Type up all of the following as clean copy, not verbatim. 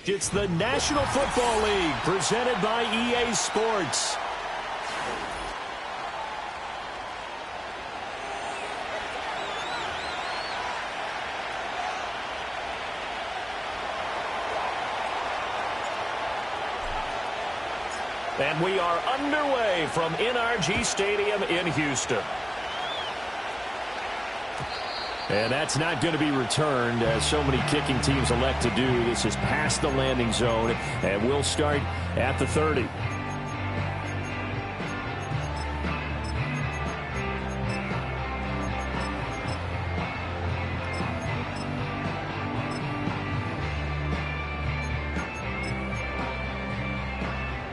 It's the National Football League presented by EA Sports. And we are underway from NRG Stadium in Houston. And that's not going to be returned, as so many kicking teams elect to do. This is past the landing zone, and we'll start at the 30.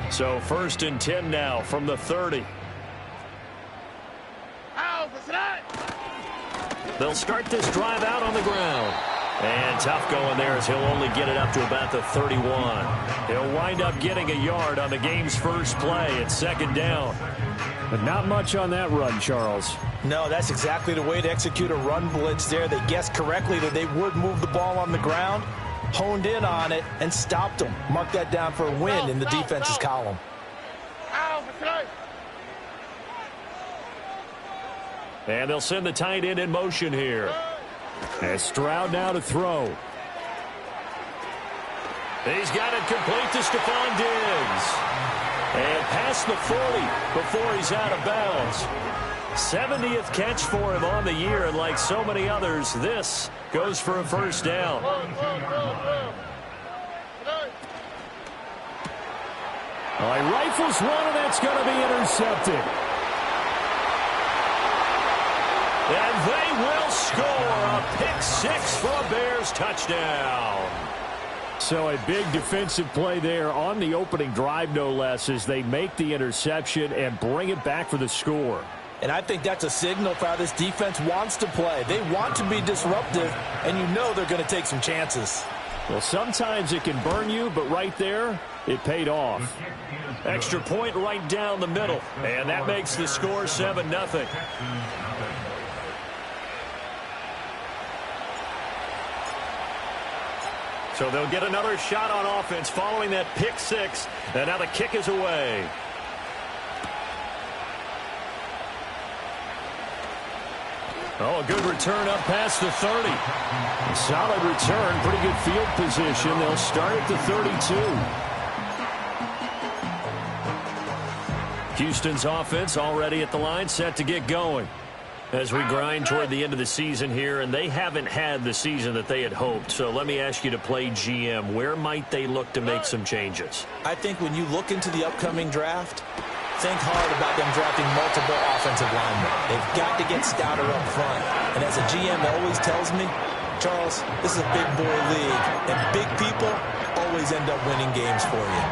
So 1st and 10 now from the 30. They'll start this drive out on the ground. And tough going there as he'll only get it up to about the 31. He'll wind up getting a yard on the game's first play. It's 2nd down. But not much on that run, Charles. No, that's exactly the way to execute a run blitz there. They guessed correctly that they would move the ball on the ground, honed in on it, and stopped them. Mark that down for a win in the defense's column. And they'll send the tight end in motion here. As Stroud now to throw. He's got it complete to Stephon Diggs. And past the 40 before he's out of bounds. 70th catch for him on the year, and like so many others, this goes for a 1st down. He rifles one, and that's going to be intercepted. And they will score a pick-6 for a Bears touchdown. So a big defensive play there on the opening drive, no less, as they make the interception and bring it back for the score. And I think that's a signal for how this defense wants to play. They want to be disruptive, and you know they're going to take some chances. Well, sometimes it can burn you, but right there, it paid off. Extra point right down the middle, and that makes the score 7-0. So they'll get another shot on offense following that pick-6, and now the kick is away. Oh, a good return up past the 30. A solid return, pretty good field position. They'll start at the 32. Houston's offense already at the line, set to get going. As we grind toward the end of the season here, and they haven't had the season that they had hoped. So let me ask you to play GM. Where might they look to make some changes? I think when you look into the upcoming draft, think hard about them drafting multiple offensive linemen. They've got to get stouter up front. And as a GM always tells me, Charles, this is a big boy league, and big people always end up winning games for you.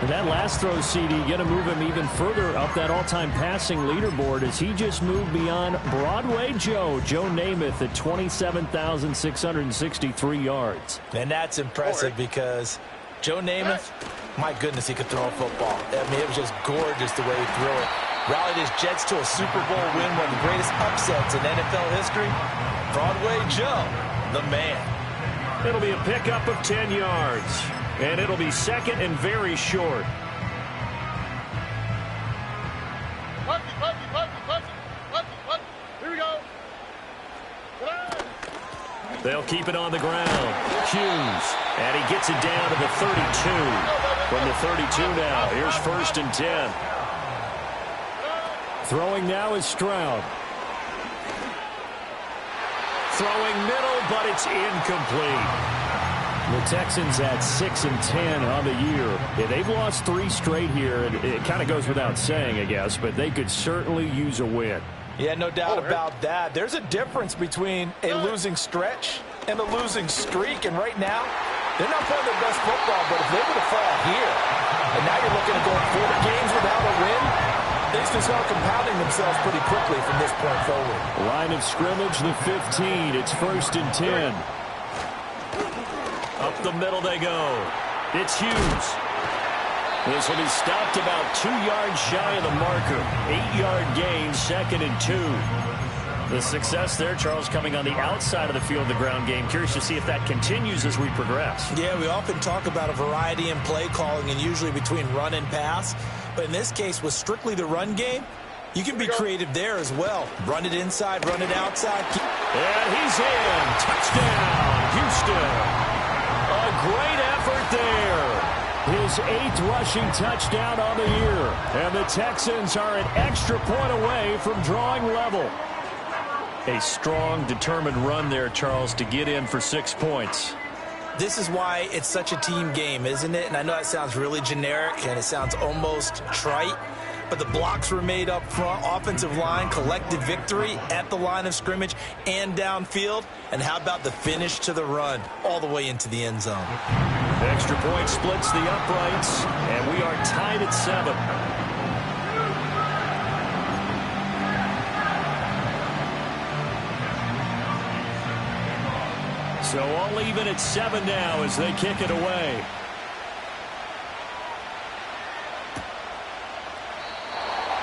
And that last throw, CD, going to move him even further up that all-time passing leaderboard as he just moved beyond Broadway Joe Namath at 27,663 yards. And that's impressive because Joe Namath, my goodness, he could throw a football. I mean, it was just gorgeous the way he threw it. Rallied his Jets to a Super Bowl win, one of the greatest upsets in NFL history. Broadway Joe, the man. It'll be a pickup of 10 yards. And it'll be 2nd and very short. Here we go. They'll keep it on the ground. Hughes. And he gets it down to the 32. From the 32 now. Here's 1st and 10. Throwing now is Stroud. Throwing middle, but it's incomplete. The Texans at 6 and 10 on the year. Yeah, they've lost 3 straight here. It kind of goes without saying, I guess, but they could certainly use a win. Yeah, no doubt about that. There's a difference between a losing stretch and a losing streak, and right now, they're not playing their best football, but if they were to fall here, and now you're looking at going 4 games without a win, Things can start compounding themselves pretty quickly from this point forward. Line of scrimmage, the 15. It's 1st and 10. Up the middle they go. It's Hughes. This will be stopped about 2 yards shy of the marker. 8-yard gain, 2nd and 2. The success there, Charles, coming on the outside of the field, the ground game. Curious to see if that continues as we progress. Yeah, we often talk about a variety in play calling and usually between run and pass. But in this case, with strictly the run game, you can be creative there as well. Run it inside, run it outside. And he's in. Touchdown, Houston. A great effort there. His 8th rushing touchdown on the year. And the Texans are an extra point away from drawing level. A strong, determined run there, Charles, to get in for 6 points. This is why it's such a team game, isn't it? And I know that sounds really generic and it sounds almost trite, but the blocks were made up front, offensive line, collective victory at the line of scrimmage and downfield. And how about the finish to the run all the way into the end zone? Extra point splits the uprights, and we are tied at 7. So all even at 7 now as they kick it away.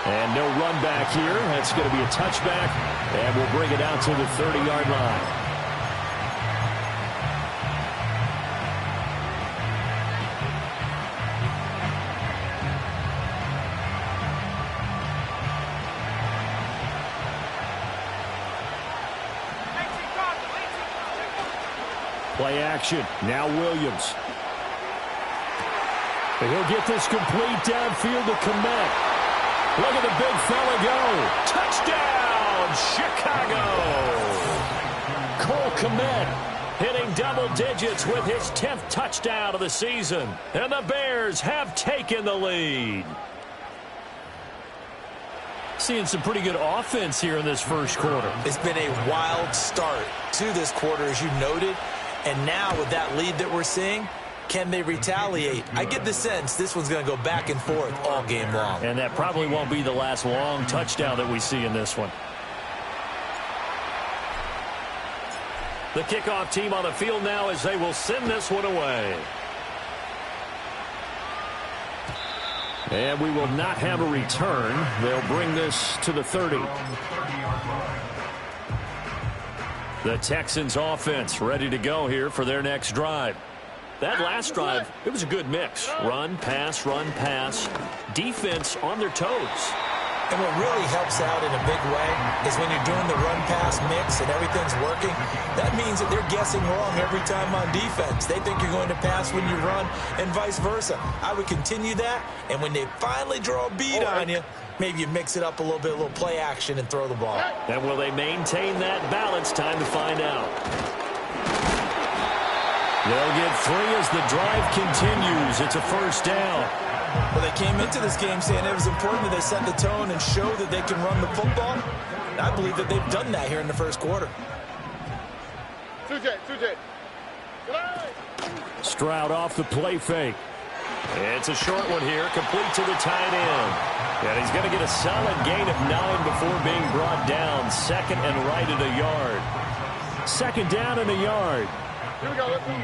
And no run back here. That's going to be a touchback, and we'll bring it out to the 30-yard line. Play action. Now Williams. And he'll get this complete downfield to Kmet. Look at the big fella go. Touchdown, Chicago. Cole Kmet hitting double digits with his 10th touchdown of the season. And the Bears have taken the lead. Seeing some pretty good offense here in this first quarter. It's been a wild start to this quarter, as you noted. And now with that lead that we're seeing, can they retaliate? I get the sense this one's going to go back and forth all game long. And that probably won't be the last long touchdown that we see in this one. The kickoff team on the field now as they will send this one away. And we will not have a return. They'll bring this to the 30. The Texans offense ready to go here for their next drive. That last drive, it was a good mix. Run, pass, defense on their toes. And what really helps out in a big way is when you're doing the run-pass mix and everything's working, that means that they're guessing wrong every time on defense. They think you're going to pass when you run and vice versa. I would continue that, and when they finally draw a bead on you, maybe you mix it up a little bit, a little play action, and throw the ball. And will they maintain that balance? Time to find out. They'll get 3 as the drive continues. It's a first down. Well, they came into this game saying it was important that they set the tone and show that they can run the football. And I believe that they've done that here in the first quarter. Stroud off the play fake. It's a short one here, complete to the tight end. And he's going to get a solid gain of 9 before being brought down. 2nd and right at a yard. 2nd down and a yard. Here we go. Let's go.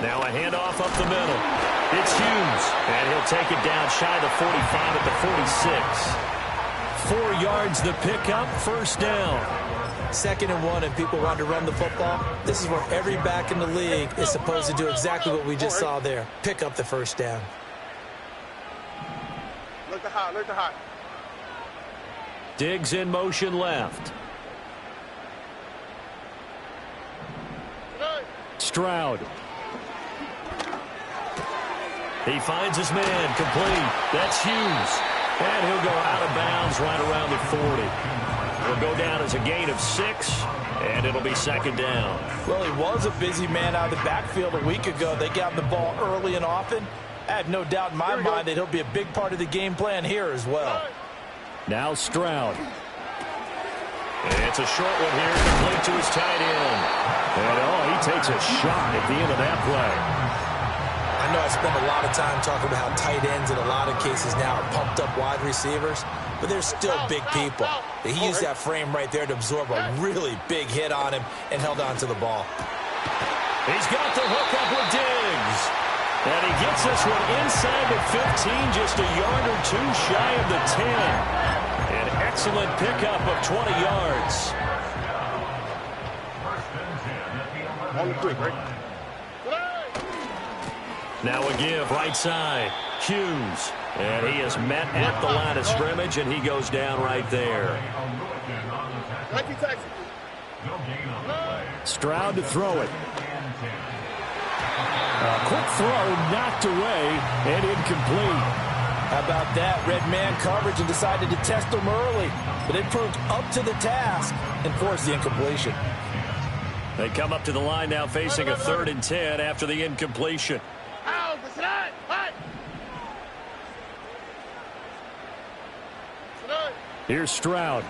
Now a handoff up the middle. It's Hughes. And he'll take it down shy of the 45 at the 46. 4 yards the pickup, first down. 2nd and 1, and people want to run the football. This is where every back in the league is supposed to do exactly what we just saw there. Pick up the first down. Look to high, look to high. Diggs in motion left. Stroud. He finds his man, complete. That's Hughes. And he'll go out of bounds right around the 40. He'll go down as a gain of 6, and it'll be 2nd down. Well, he was a busy man out of the backfield a week ago. They got him the ball early and often. I have no doubt in my mind that he'll be a big part of the game plan here as well. Now Stroud. It's a short one here, complete to his tight end. And, he takes a shot at the end of that play. I I know I spend a lot of time talking about how tight ends in a lot of cases now are pumped up wide receivers, but they're still big people. He used that frame right there to absorb a really big hit on him and held on to the ball. He's got the hook up with Diggs. And he gets this one inside the 15, just a yard or two shy of the 10. An excellent pickup of 20 yards. On the quick, right? Now a give right side. Hughes. And he is met at the line of scrimmage, and he goes down right there. Stroud to throw it. A quick throw knocked away and incomplete. How about that? Red man coverage and decided to test him early, but it proved up to the task and forced the incompletion. They come up to the line now facing a 3rd and 10 after the incompletion. Here's Stroud.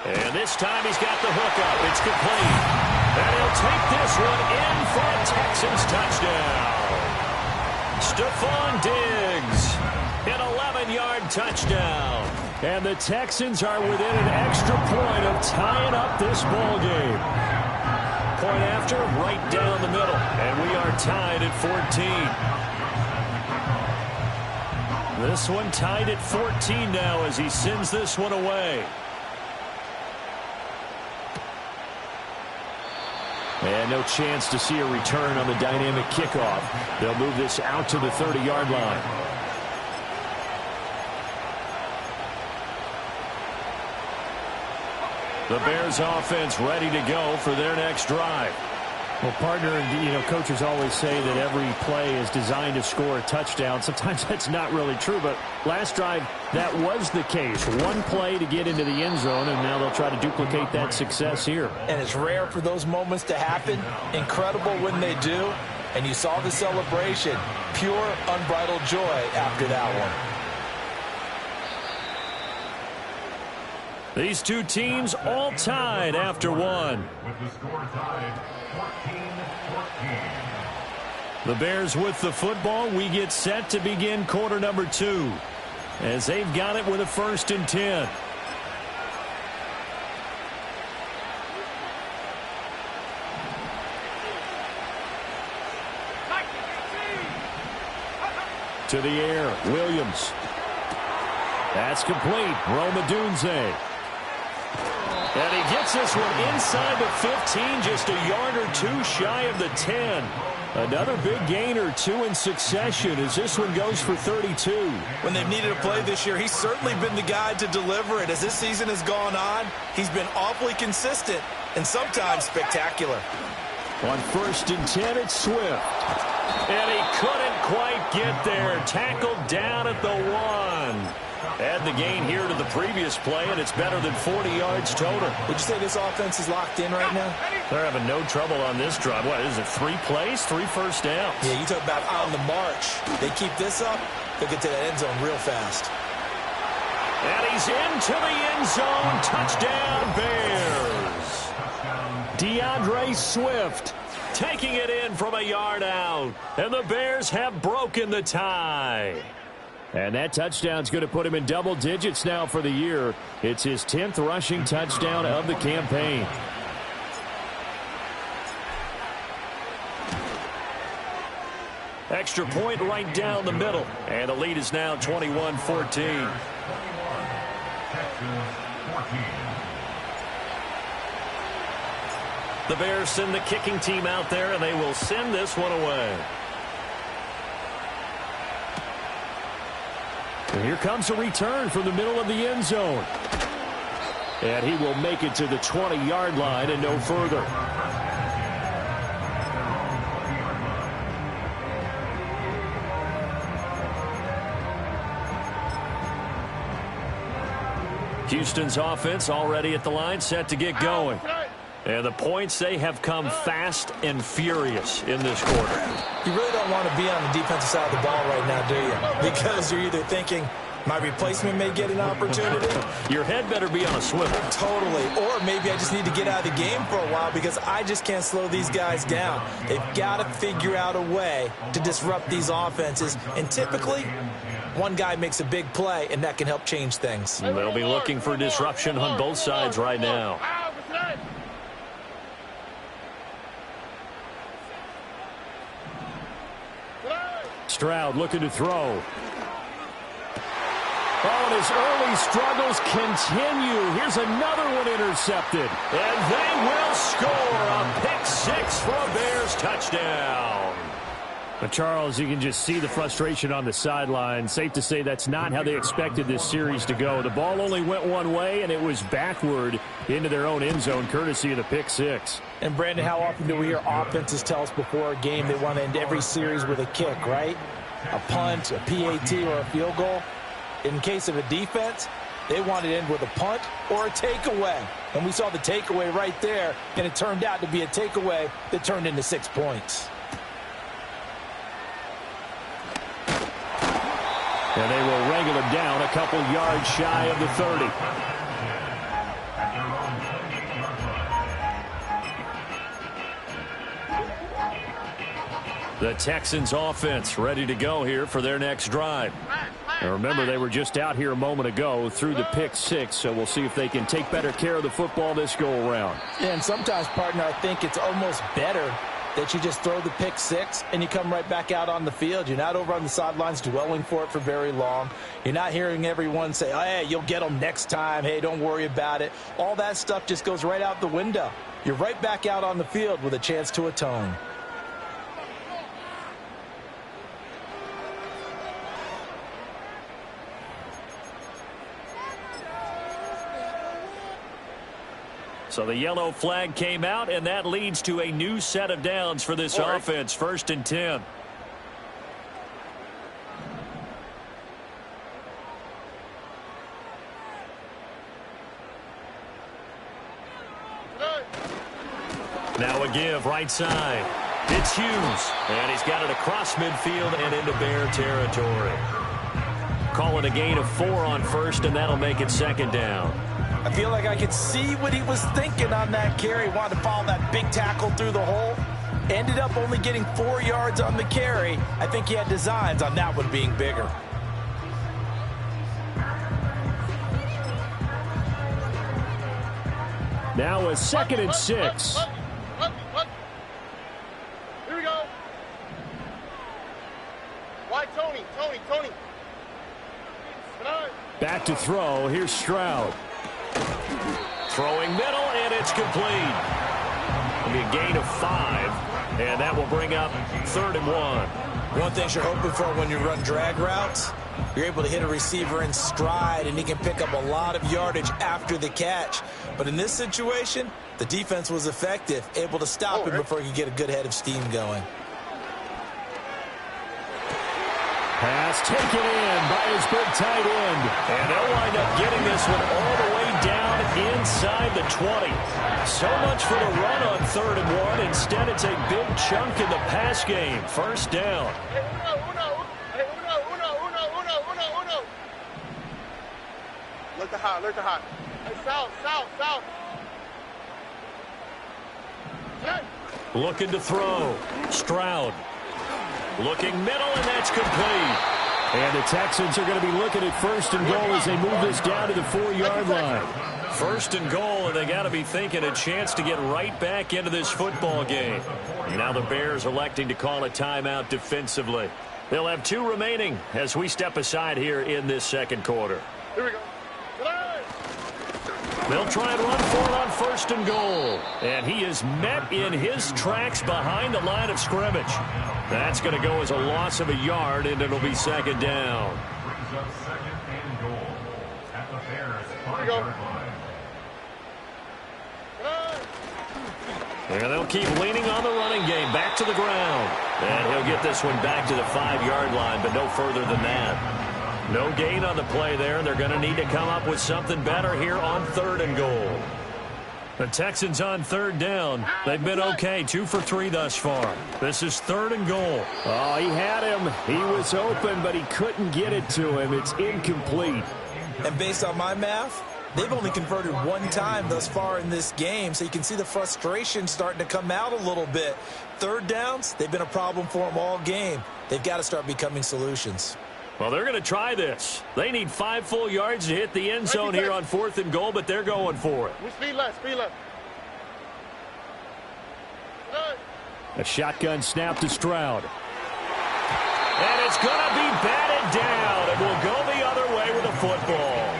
And this time he's got the hook up. It's complete. And he'll take this one in for a Texans touchdown. Stephon Diggs, an 11-yard touchdown. And the Texans are within an extra point of tying up this ball game. Point after, right down the middle. And we are tied at 14. This one tied at 14 now as he sends this one away. And no chance to see a return on the dynamic kickoff. They'll move this out to the 30-yard line. The Bears offense ready to go for their next drive. Well, partner, coaches always say that every play is designed to score a touchdown. Sometimes that's not really true, but last drive, that was the case. One play to get into the end zone, and now they'll try to duplicate that success here. And it's rare for those moments to happen. Incredible when they do. And you saw the celebration. Pure, unbridled joy after that one. These two teams all tied after one. With the score tied, 14-14. The Bears with the football. We get set to begin quarter number 2 as they've got it with a 1st and 10. To the air, Williams. That's complete. Roma Dunze. And he gets this one inside the 15, just a yard or two shy of the 10. Another big gain or two in succession as this one goes for 32. When they've needed a play this year, he's certainly been the guy to deliver it. As this season has gone on, he's been awfully consistent and sometimes spectacular. On 1st and 10, it's Swift. And he couldn't quite get there. Tackled down at the 1. Add the gain here to the previous play, and it's better than 40 yards total. Would you say this offense is locked in right now? They're having no trouble on this drive. What is it, 3 plays, 3 first downs? Yeah, you talk about on the march. They keep this up, they'll get to that end zone real fast. And he's into the end zone. Touchdown, Bears. DeAndre Swift taking it in from a yard out. And the Bears have broken the tie. And that touchdown's going to put him in double digits now for the year. It's his 10th rushing touchdown of the campaign. Extra point right down the middle. And the lead is now 21-14. The Bears send the kicking team out there, and they will send this one away. And here comes a return from the middle of the end zone. And he will make it to the 20-yard line and no further. Houston's offense already at the line, set to get going. And the points, they have come fast and furious in this quarter. You really don't want to be on the defensive side of the ball right now, do you? Because you're either thinking, My replacement may get an opportunity. Your head better be on a swivel. Totally. Or maybe I just need to get out of the game for a while because I just can't slow these guys down. They've got to figure out a way to disrupt these offenses. And typically, one guy makes a big play, and that can help change things. They'll be looking for disruption on both sides right now. Stroud looking to throw. Oh, and his early struggles continue. Here's another one intercepted. And they will score a pick six for a Bears touchdown. But Charles, you can just see the frustration on the sideline. Safe to say that's not how they expected this series to go. The ball only went one way, and it was backward into their own end zone, courtesy of the pick six. And, Brandon, how often do we hear offenses tell us before a game they want to end every series with a kick, right? A punt, a PAT, or a field goal. In case of a defense, they wanted to end with a punt or a takeaway. And we saw the takeaway right there, and it turned out to be a takeaway that turned into 6 points. And they will wrangle him down a couple yards shy of the 30. The Texans offense ready to go here for their next drive. And remember, they were just out here a moment ago through the pick six, so we'll see if they can take better care of the football this go-around. Yeah, and sometimes, partner, I think it's almost better that you just throw the pick six and you come right back out on the field. You're not over on the sidelines dwelling for it for very long. You're not hearing everyone say, oh, hey, you'll get them next time. Hey, don't worry about it. All that stuff just goes right out the window. You're right back out on the field with a chance to atone. So the yellow flag came out, and that leads to a new set of downs for this offense. 1st and 10. Now a give right side. It's Hughes, and he's got it across midfield and into Bear territory. Calling a gain of 4 on 1st, and that'll make it 2nd down. I feel like I could see what he was thinking on that carry. Wanted to follow that big tackle through the hole. Ended up only getting 4 yards on the carry. I think he had designs on that one being bigger. Now a 2nd and 6. Here we go. Why Tony? Back to throw. Here's Stroud. Throwing middle, and it's complete. It'll be a gain of 5, and that will bring up 3rd and 1. One thing you're hoping for when you run drag routes, you're able to hit a receiver in stride, and he can pick up a lot of yardage after the catch. But in this situation, the defense was effective, able to stop him before he could get a good head of steam going. Pass taken in by his big tight end. And they'll wind up getting this one all the way down inside the 20. So much for the run on 3rd and 1. Instead, it's a big chunk in the pass game. 1st down. Look to high. Hey, south. Looking to throw. Stroud. Looking middle, and that's complete. And the Texans are going to be looking at 1st and goal as they move this down to the 4-yard line. 1st and goal, and they got to be thinking a chance to get right back into this football game. Now the Bears electing to call a timeout defensively. They'll have 2 remaining as we step aside here in this 2nd quarter. Here we go. They'll try and run for it on 1st and goal. And he is met in his tracks behind the line of scrimmage. That's going to go as a loss of a yard, and it'll be 2nd down. Brings up 2nd and goal at the Bears 5-yard line. And they'll keep leaning on the running game back to the ground. And he'll get this one back to the 5-yard line, but no further than that. No gain on the play there. They're going to need to come up with something better here on 3rd and goal. The Texans on third down. They've been okay, 2 for 3 thus far. This is 3rd and goal. Oh, he had him. He was open, but he couldn't get it to him. It's incomplete. And based on my math, they've only converted 1 time thus far in this game, so you can see the frustration starting to come out a little bit. 3rd downs, they've been a problem for them all game. They've got to start becoming solutions. Well, they're going to try this. They need 5 full yards to hit the end zone here on 4th and goal, but they're going for it. Speed left, speed left. A shotgun snap to Stroud. And it's going to be batted down, and will go the other way with the football.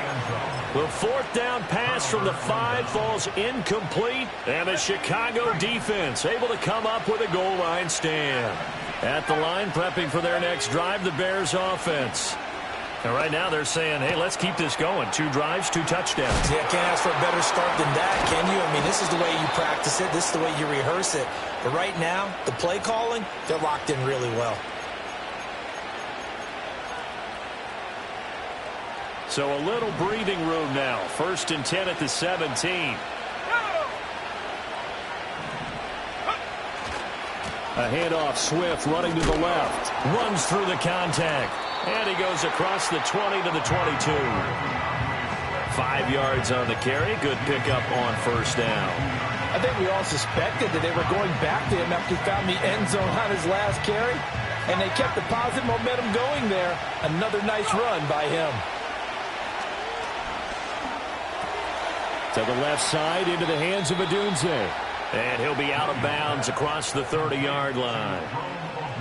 The 4th down pass from the 5 falls incomplete, and the Chicago defense able to come up with a goal line stand. At the line, prepping for their next drive, the Bears offense. And right now they're saying, hey, let's keep this going. 2 drives, 2 touchdowns. Yeah, can't ask for a better start than that, can you? I mean, this is the way you practice it. This is the way you rehearse it. But right now, the play calling, they're locked in really well. So a little breathing room now. 1st and 10 at the 17. A handoff, Swift running to the left. Runs through the contact. And he goes across the 20 to the 22. 5 yards on the carry. Good pickup on 1st down. I think we all suspected that they were going back to him after he found the end zone on his last carry. And they kept the positive momentum going there. Another nice run by him. To the left side, into the hands of Adunze. And he'll be out of bounds across the 30-yard line.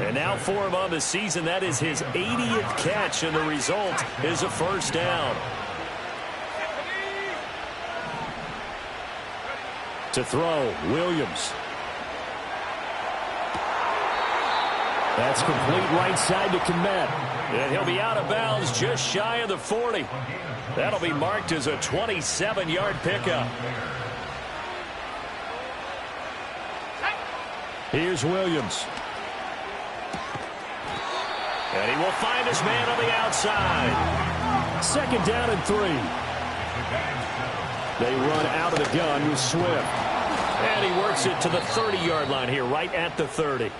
And now for him on the season, that is his 80th catch, and the result is a 1st down. To throw, Williams. That's complete right side to Komet. And he'll be out of bounds just shy of the 40. That'll be marked as a 27-yard pickup. Here's Williams. And he will find his man on the outside. 2nd down and 3. They run out of the gun with Swift. And he works it to the 30-yard line here, right at the 30.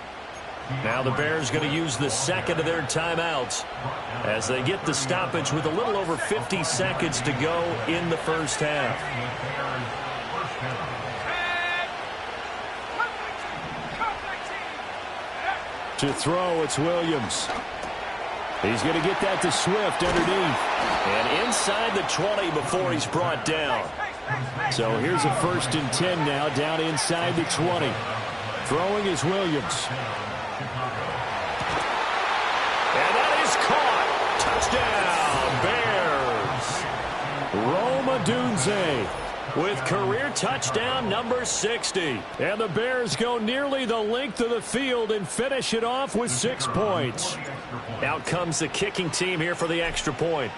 Now the Bears going to use the 2nd of their timeouts as they get the stoppage with a little over 50 seconds to go in the 1st half. To throw, it's Williams. He's going to get that to Swift underneath. And inside the 20 before he's brought down. So here's a 1st and 10 now, down inside the 20. Throwing is Williams. And that is caught. Touchdown, Bears. Rome Odunze with career touchdown number 60. And the Bears go nearly the length of the field and finish it off with 6 points. Out comes the kicking team here for the extra point.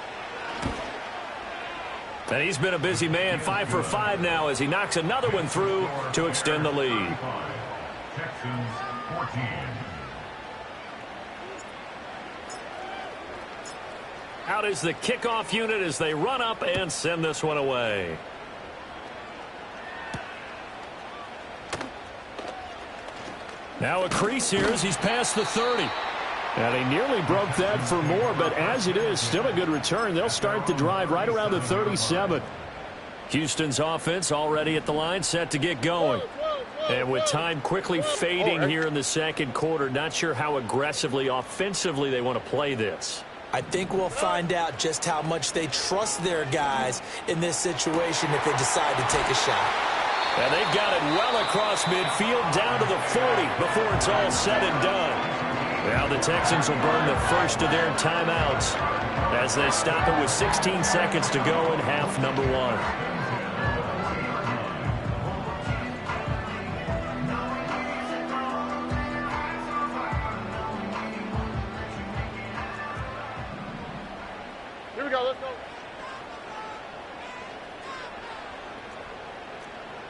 And he's been a busy man, 5 for 5 now as he knocks another one through to extend the lead. Texans 14. Out is the kickoff unit as they run up and send this one away. Now a crease here as he's past the 30. And he nearly broke that for more, but as it is, still a good return. They'll start the drive right around the 37. Houston's offense already at the line, set to get going. And with time quickly fading here in the 2nd quarter, not sure how aggressively, offensively they want to play this. I think we'll find out just how much they trust their guys in this situation if they decide to take a shot. And they've got it well across midfield down to the 40 before it's all said and done. Now the Texans will burn the 1st of their timeouts as they stop it with 16 seconds to go in half number 1. Here we go, let's go.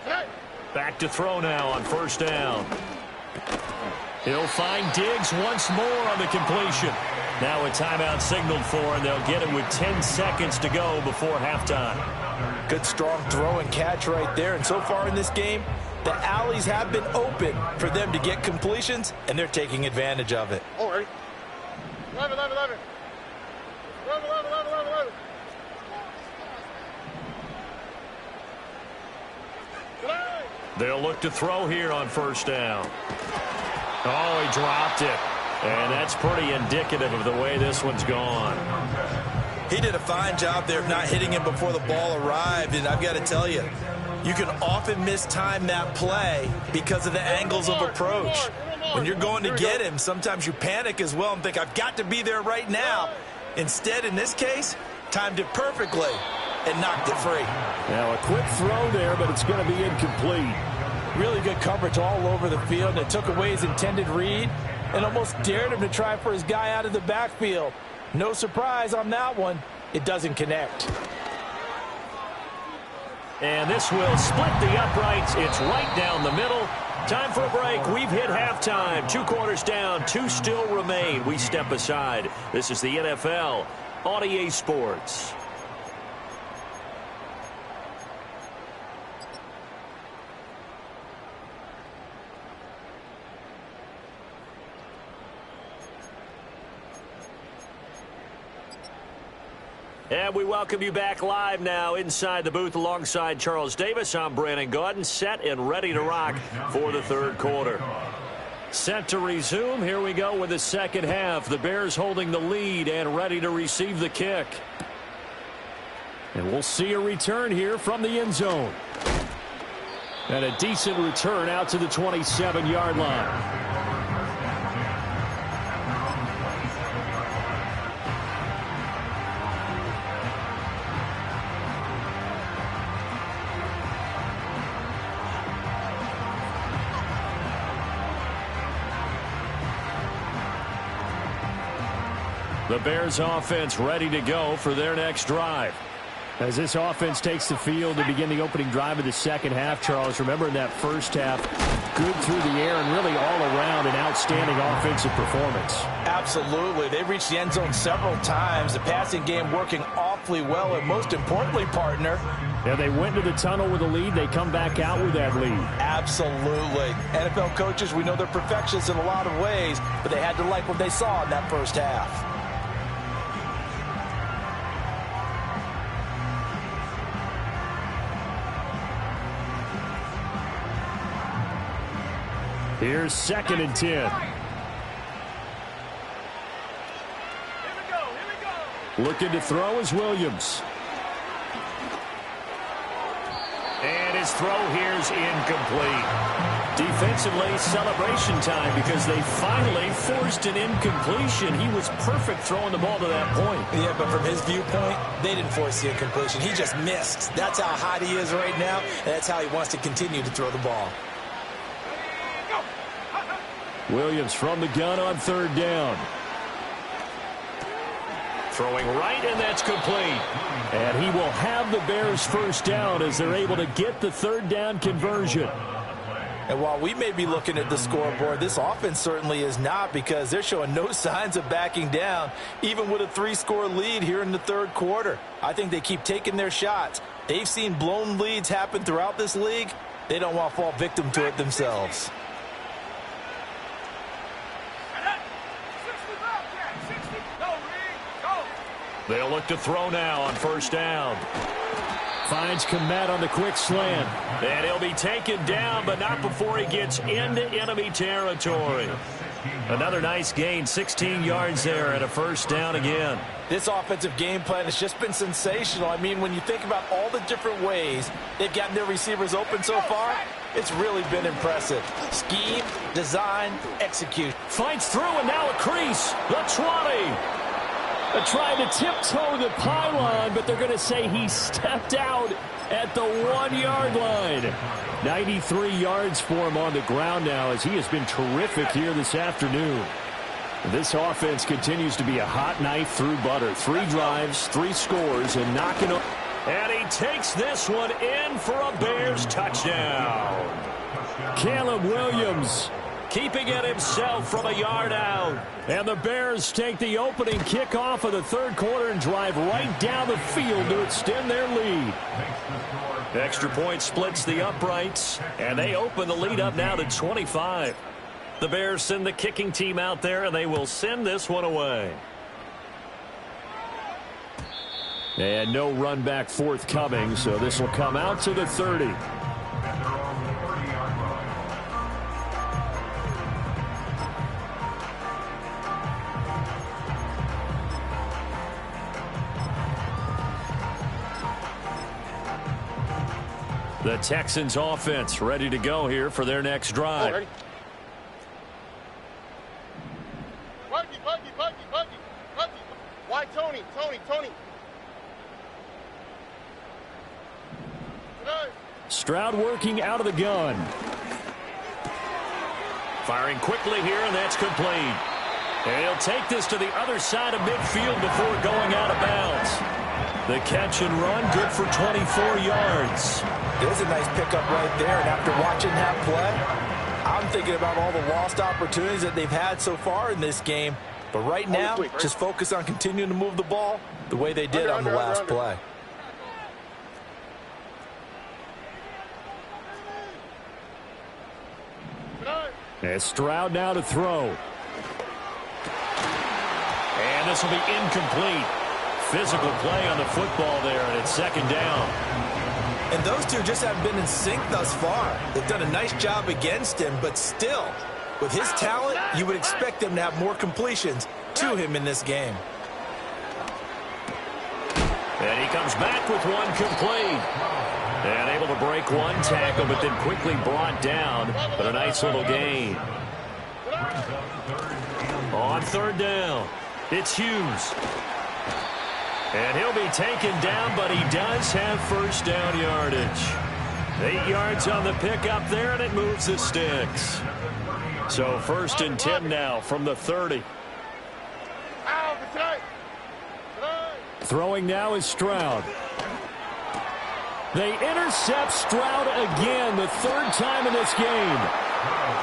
Hey. Back to throw now on 1st down. He'll find Diggs once more on the completion. Now a timeout signaled for, and they'll get it with 10 seconds to go before halftime. Good strong throw and catch right there. And so far in this game, the alleys have been open for them to get completions, and they're taking advantage of it. All right. 11, 11, 11. 11, 11, 11, 11, 11. They'll look to throw here on first down. Oh, he dropped it. And that's pretty indicative of the way this one's gone. He did a fine job there of not hitting him before the ball arrived, and I've got to tell you, you can often mistime that play because of the angles of approach. When you're going to get him, sometimes you panic as well and think, I've got to be there right now. Instead, in this case, timed it perfectly and knocked it free. Now a quick throw there, but it's going to be incomplete. Really good coverage all over the field. It took away his intended read and almost dared him to try for his guy out of the backfield. No surprise on that one. It doesn't connect. And this will split the uprights. It's right down the middle. Time for a break. We've hit halftime. 2 quarters down. 2 still remain. We step aside. This is the NFL on EA Sports. And we welcome you back live now inside the booth alongside Charles Davis. I'm Brandon Gaudin, set and ready to rock for the third quarter. Set to resume. Here we go with the second half. The Bears holding the lead and ready to receive the kick. And we'll see a return here from the end zone. And a decent return out to the 27-yard line. The Bears offense ready to go for their next drive. As this offense takes the field to begin the opening drive of the second half, Charles, remember in that first half, good through the air and really all around an outstanding offensive performance. Absolutely. They reached the end zone several times. The passing game working awfully well, and most importantly, partner, yeah, they went to the tunnel with a lead. They come back out with that lead. Absolutely. NFL coaches, we know they're perfectionists in a lot of ways, but they had to like what they saw in that first half. Here's 2nd and 10. Here we go. Looking to throw is Williams. And his throw here is incomplete. Defensively, celebration time because they finally forced an incompletion. He was perfect throwing the ball to that point. Yeah, but from his viewpoint, they didn't force the incompletion. He just missed. That's how hot he is right now, and that's how he wants to continue to throw the ball. Williams from the gun on 3rd down. Throwing right, and that's complete. And he will have the Bears first down as they're able to get the 3rd down conversion. And while we may be looking at the scoreboard, this offense certainly is not, because they're showing no signs of backing down, even with a 3-score lead here in the third quarter. I think they keep taking their shots. They've seen blown leads happen throughout this league. They don't want to fall victim to it themselves. They'll look to throw now on first down. Finds Komet on the quick slant. And he'll be taken down, but not before he gets into enemy territory. Another nice gain, 16 yards there and a first down again. This offensive game plan has just been sensational. I mean, when you think about all the different ways they've gotten their receivers open so far, it's really been impressive. Scheme, design, execute. Fights through, and now a crease. The 20. They're trying to tiptoe the pylon, but they're going to say he stepped out at the 1-yard line. 93 yards for him on the ground now, as he has been terrific here this afternoon. This offense continues to be a hot knife through butter. 3 drives, 3 scores, and knocking up. And he takes this one in for a Bears touchdown. Caleb Williams keeping it himself from a yard out. And the Bears take the opening kickoff of the third quarter and drive right down the field to extend their lead. Extra point splits the uprights, and they open the lead up now to 25. The Bears send the kicking team out there, and they will send this one away. And no run back forthcoming, so this will come out to the 30. The Texans offense ready to go here for their next drive. Buggy. Why Tony? Stroud working out of the gun. Firing quickly here, and that's complete. And he'll take this to the other side of midfield before going out of bounds. The catch and run, good for 24 yards. There's a nice pickup right there, and after watching that play, I'm thinking about all the lost opportunities that they've had so far in this game. But right now, just focus on continuing to move the ball the way they did on the last play. And Stroud now to throw. And this will be incomplete. Physical play on the football there, and it's second down. And those two just haven't been in sync thus far. They've done a nice job against him, but still, with his talent, you would expect them to have more completions to him in this game. And he comes back with one complete. And able to break one tackle, but then quickly brought down. But a nice little gain. On third down, it's Hughes. And he'll be taken down, but he does have first down yardage. 8 yards on the pickup there, and it moves the sticks. So first and 10 now from the 30. Throwing now is Stroud. They intercept Stroud again, the third time in this game.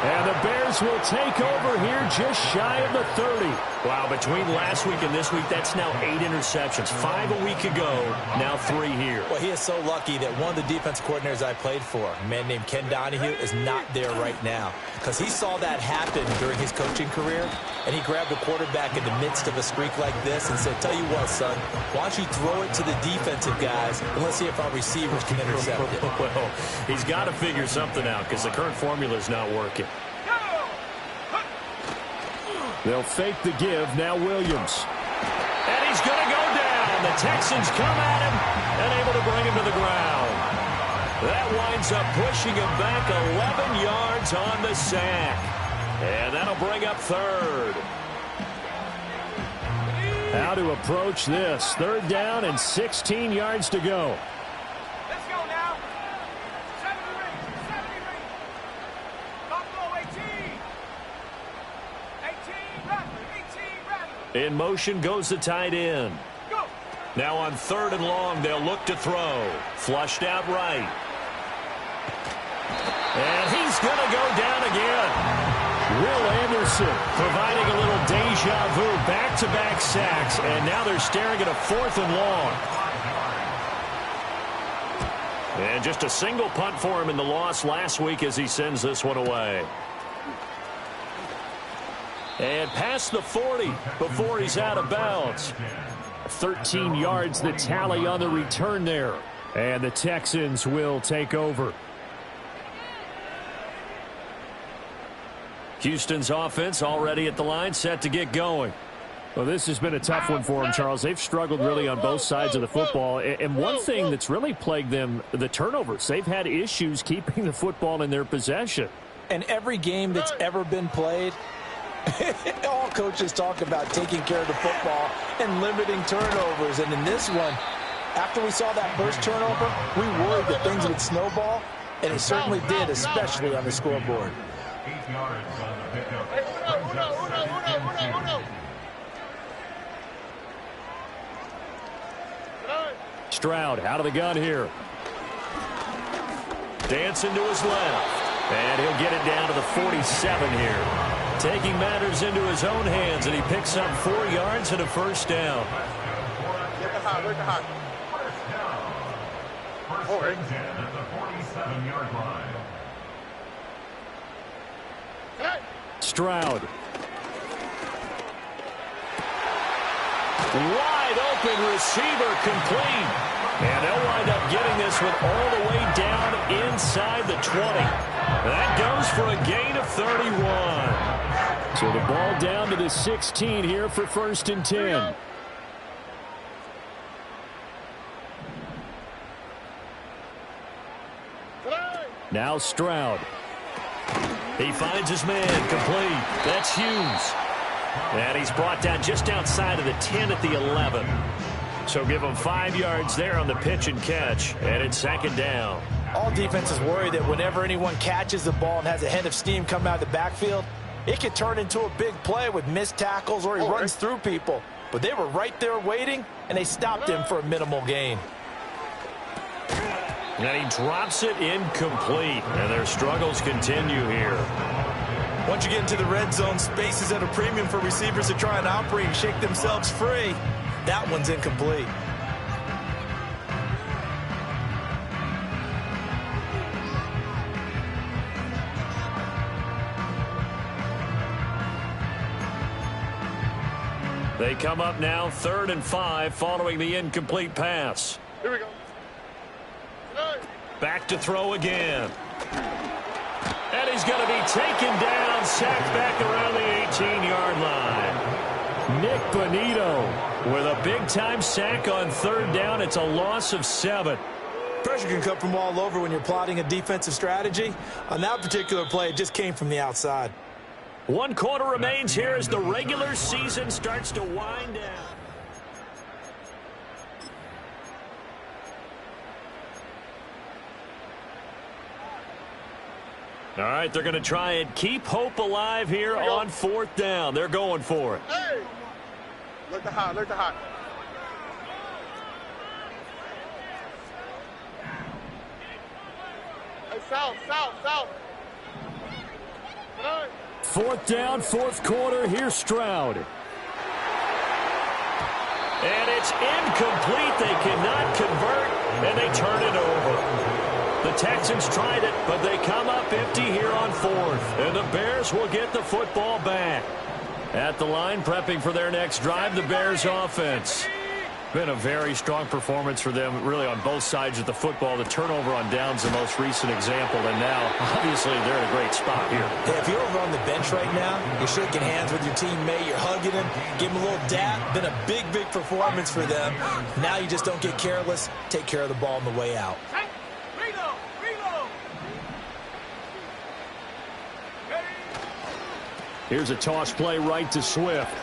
And the Bears will take over here just shy of the 30. Wow, between last week and this week, that's now 8 interceptions. 5 a week ago, now 3 here. Well, he is so lucky that one of the defense coordinators I played for, a man named Ken Donahue, is not there right now. Because he saw that happen during his coaching career, and he grabbed the quarterback in the midst of a streak like this and said, tell you what, son, why don't you throw it to the defensive guys, and let's see if our receivers can intercept it. Well, he's got to figure something out because the current formula is not working. They'll fake the give. Now Williams. And he's going to go down. The Texans come at him and able to bring him to the ground. That winds up pushing him back 11 yards on the sack. And that'll bring up third. How to approach this. Third down and 16 yards to go. Let's go now. 70 ring. Buffalo 18. 18 In motion goes the tight end. Go. Now on third and long, they'll look to throw. Flushed out right. And he's going to go down again. Will Anderson providing a little deja vu. Back-to-back sacks. And now they're staring at a fourth and long. And just a single punt for him in the loss last week as he sends this one away. And past the 40 before he's out of bounds. 13 yards the tally on the return there. And the Texans will take over. Houston's offense already at the line, set to get going. Well, this has been a tough one for them, Charles. They've struggled really on both sides of the football. And one thing that's really plagued them, the turnovers. They've had issues keeping the football in their possession. And every game that's ever been played, all coaches talk about taking care of the football and limiting turnovers. And in this one, after we saw that first turnover, we worried that things would snowball, and it certainly did, especially on the scoreboard. 8 yards on the pickup. Stroud out of the gun here. Dancing to his left. And he'll get it down to the 47 here. Taking matters into his own hands, and he picks up 4 yards and a first down. Look at hot, look at hot. First and 10 at the 47-yard line. Stroud. Wide open receiver complete. And they'll wind up getting this one all the way down inside the 20. That goes for a gain of 31. So the ball down to the 16 here for first and 10. Now Stroud. He finds his man complete. That's Hughes. And he's brought down just outside of the 10 at the 11. So give him 5 yards there on the pitch and catch. And it's second down. All defenses worry that whenever anyone catches the ball and has a head of steam come out of the backfield, it could turn into a big play with missed tackles or he runs through people. But they were right there waiting, and they stopped him for a minimal gain. And he drops it incomplete. And their struggles continue here. Once you get into the red zone, space is at a premium for receivers to try and operate and shake themselves free. That one's incomplete. They come up now 3rd and 5 following the incomplete pass. Here we go. Back to throw again. And he's going to be taken down, sacked back around the 18-yard line. Nick Bonito with a big-time sack on 3rd down. It's a loss of 7. Pressure can come from all over when you're plotting a defensive strategy. On that particular play, it just came from the outside. 1 quarter remains here as the regular season starts to wind down. All right, they're going to try and keep hope alive here on 4th down. They're going for it. Hey! Look at hot, look at hot. Hey, south, south, south. 4th down, 4th quarter. Here's Stroud. And it's incomplete. They cannot convert, and they turn it over. The Texans tried it, but they come up empty here on 4th. And the Bears will get the football back. At the line, prepping for their next drive, the Bears offense. Been a very strong performance for them, really, on both sides of the football. The turnover on downs, the most recent example, and now, obviously, they're in a great spot here. Hey, if you're over on the bench right now, you're shaking hands with your teammate, you're hugging him, give him a little dap. Been a big, big performance for them. Now you just don't get careless. Take care of the ball on the way out. Here's a toss play right to Swift.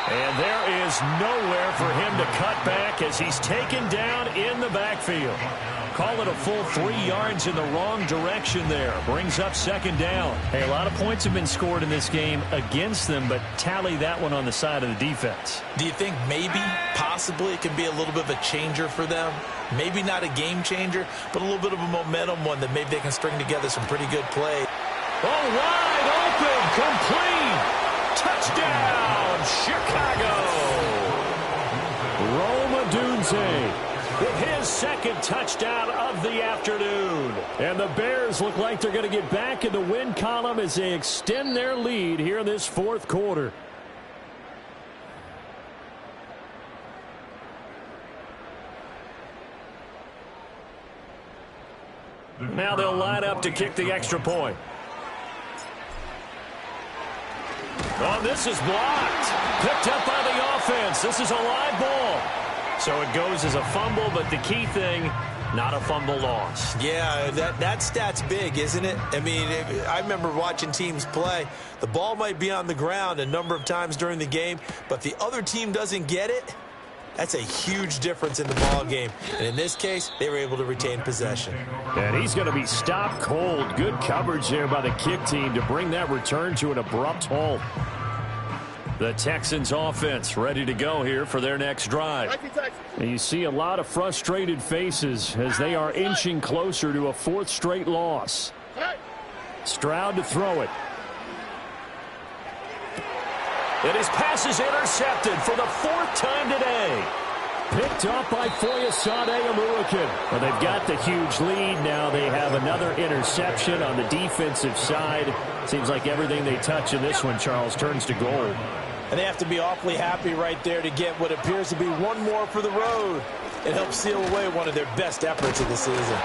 And there is nowhere for him to cut back as he's taken down in the backfield. Call it a full 3 yards in the wrong direction there. Brings up second down. Hey, a lot of points have been scored in this game against them, but tally that one on the side of the defense. Do you think maybe, possibly, it can be a little bit of a changer for them? Maybe not a game changer, but a little bit of a momentum one that maybe they can string together some pretty good play. Oh, wide open, complete. Touchdown, Chicago. Rome Odunze with his second touchdown of the afternoon. And the Bears look like they're going to get back in the win column as they extend their lead here in this 4th quarter. Now they'll line up to kick the extra point. Oh, this is blocked. Picked up by the offense. This is a live ball. So it goes as a fumble, but the key thing, not a fumble loss. Yeah, that stat's big, isn't it? I mean, I remember watching teams play. The ball might be on the ground a number of times during the game, but if the other team doesn't get it, that's a huge difference in the ball game. And in this case, they were able to retain possession. And he's going to be stopped cold. Good coverage there by the kick team to bring that return to an abrupt halt. The Texans offense ready to go here for their next drive. And you see a lot of frustrated faces as they are inching closer to a 4th straight loss. Stroud to throw it. And his pass is intercepted for the 4th time today. Picked up by Foyesade Aluakin. Well, they've got the huge lead. Now they have another interception on the defensive side. Seems like everything they touch in this one, Charles, turns to gold. And they have to be awfully happy right there to get what appears to be one more for the road. It helps seal away one of their best efforts of the season.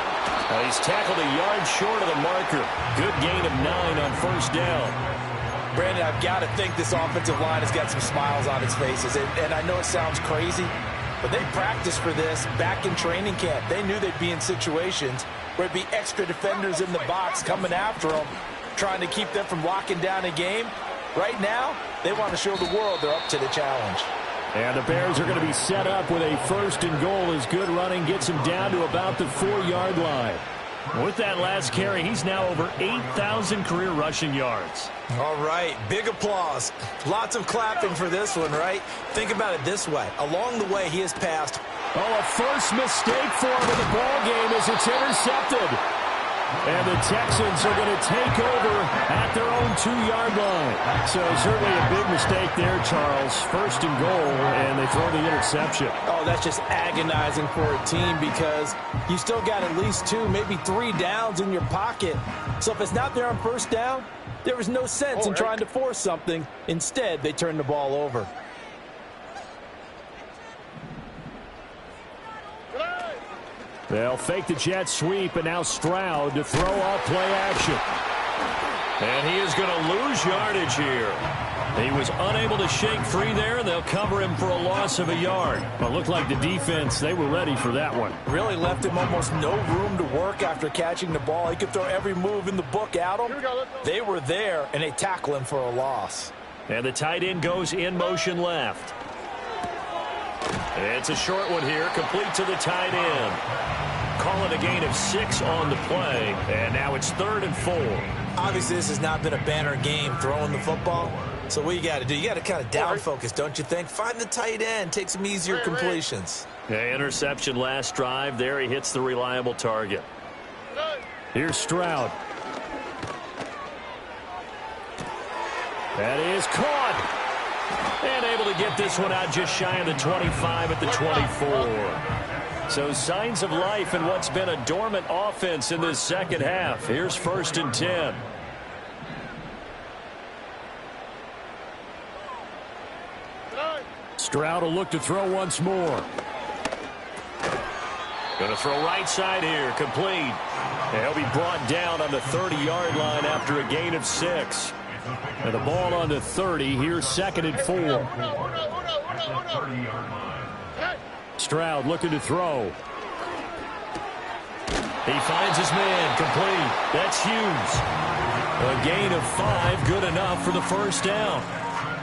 He's tackled a yard short of the marker. Good gain of 9 on 1st down. Brandon, I've got to think this offensive line has got some smiles on its faces. And I know it sounds crazy, but they practiced for this back in training camp. They knew they'd be in situations where it'd be extra defenders in the box coming after them, trying to keep them from locking down a game. Right now, they want to show the world they're up to the challenge. And the Bears are going to be set up with a 1st and goal as good running gets him down to about the 4-yard line. With that last carry, he's now over 8,000 career rushing yards. All right, big applause. Lots of clapping for this one, right? Think about it this way. Along the way, he has passed. Oh, a first mistake for him in the ball game as it's intercepted. And the Texans are going to take over at their own 2-yard line. So certainly a big mistake there, Charles. 1st and goal, and they throw the interception. Oh, that's just agonizing for a team because you still got at least 2, maybe 3 downs in your pocket. So if it's not there on 1st down, there was no sense in trying to force something. Instead, they turn the ball over. They'll fake the jet sweep, and now Stroud to throw off play action. And he is going to lose yardage here. He was unable to shake free there, and they'll cover him for a loss of a yard. But it looked like the defense, they were ready for that one. Really left him almost no room to work after catching the ball. He could throw every move in the book at him. They were there, and they tackle him for a loss. And the tight end goes in motion left. It's a short one here, complete to the tight end. Call it a gain of 6 on the play, and now it's 3rd and 4. Obviously, this has not been a banner game throwing the football. So what you got to do, you got to kind of down focus, don't you think? Find the tight end, take some easier completions. Yeah, interception last drive. There he hits the reliable target. Here's Stroud. That is caught. And able to get this one out just shy of the 25 at the 24. So signs of life in what's been a dormant offense in this second half. Here's 1st and 10. Stroud will look to throw once more. Going to throw right side here, complete. And he'll be brought down on the 30-yard line after a gain of 6. And the ball on the 30. Here's 2nd and 4. Stroud looking to throw. He finds his man, complete. That's Hughes. A gain of 5, good enough for the 1st down.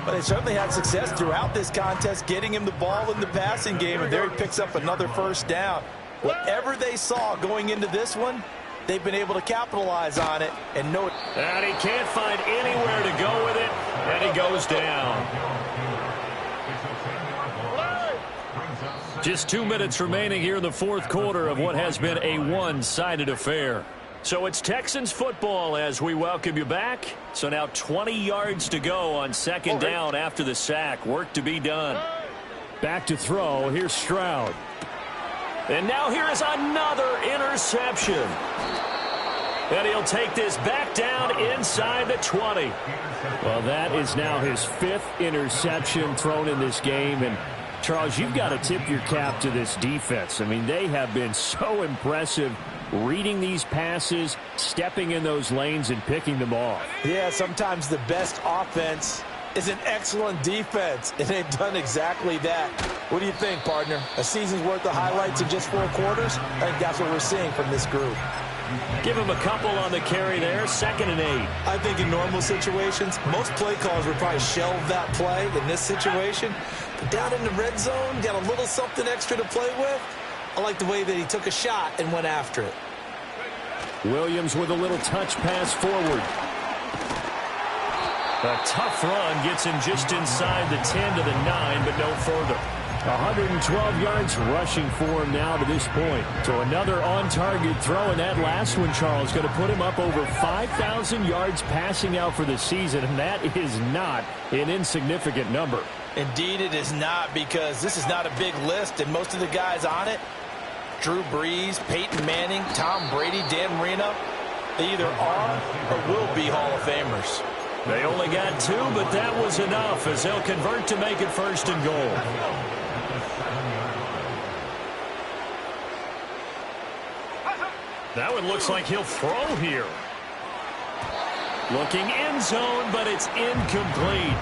But they certainly had success throughout this contest, getting him the ball in the passing game, and there he picks up another 1st down. Whatever they saw going into this one, they've been able to capitalize on it and know it. And he can't find anywhere to go with it, and he goes down. Just 2 minutes remaining here in the 4th quarter of what has been a one-sided affair. So it's Texans football as we welcome you back. So now 20 yards to go on 2nd down after the sack. Work to be done. Back to throw. Here's Stroud. And now here is another interception. And he'll take this back down inside the 20. Well, that is now his 5th interception thrown in this game. And Charles, you've got to tip your cap to this defense. I mean, they have been so impressive reading these passes, stepping in those lanes, and picking them off. Yeah, sometimes the best offense is an excellent defense, and they've done exactly that. What do you think, partner? A season's worth of highlights in just 4 quarters? I think that's what we're seeing from this group. Give him a couple on the carry there, 2nd and 8. I think in normal situations, most play callers would probably shelve that play in this situation. But down in the red zone, got a little something extra to play with. I like the way that he took a shot and went after it. Williams with a little touch pass forward. A tough run gets him just inside the 10 to the 9, but no further. 112 yards rushing for him now to this point. So another on-target throw, and that last one, Charles, going to put him up over 5,000 yards passing out for the season, and that is not an insignificant number. Indeed it is not, because this is not a big list, and most of the guys on it, Drew Brees, Peyton Manning, Tom Brady, Dan Marino, they either are or will be Hall of Famers. They only got 2, but that was enough as they'll convert to make it 1st and goal. That one looks like he'll throw here. Looking end zone, but it's incomplete.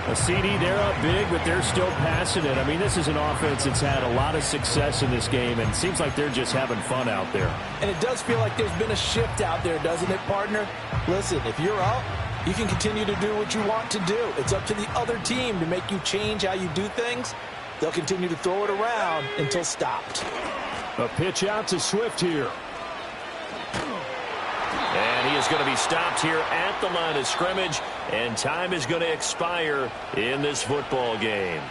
A CD, they're up big, but they're still passing it. I mean, this is an offense that's had a lot of success in this game, and it seems like they're just having fun out there. And it does feel like there's been a shift out there, doesn't it, partner? Listen, if you're up, you can continue to do what you want to do. It's up to the other team to make you change how you do things. They'll continue to throw it around until stopped. A pitch out to Swift here. And he is going to be stopped here at the line of scrimmage, and time is going to expire in this football game.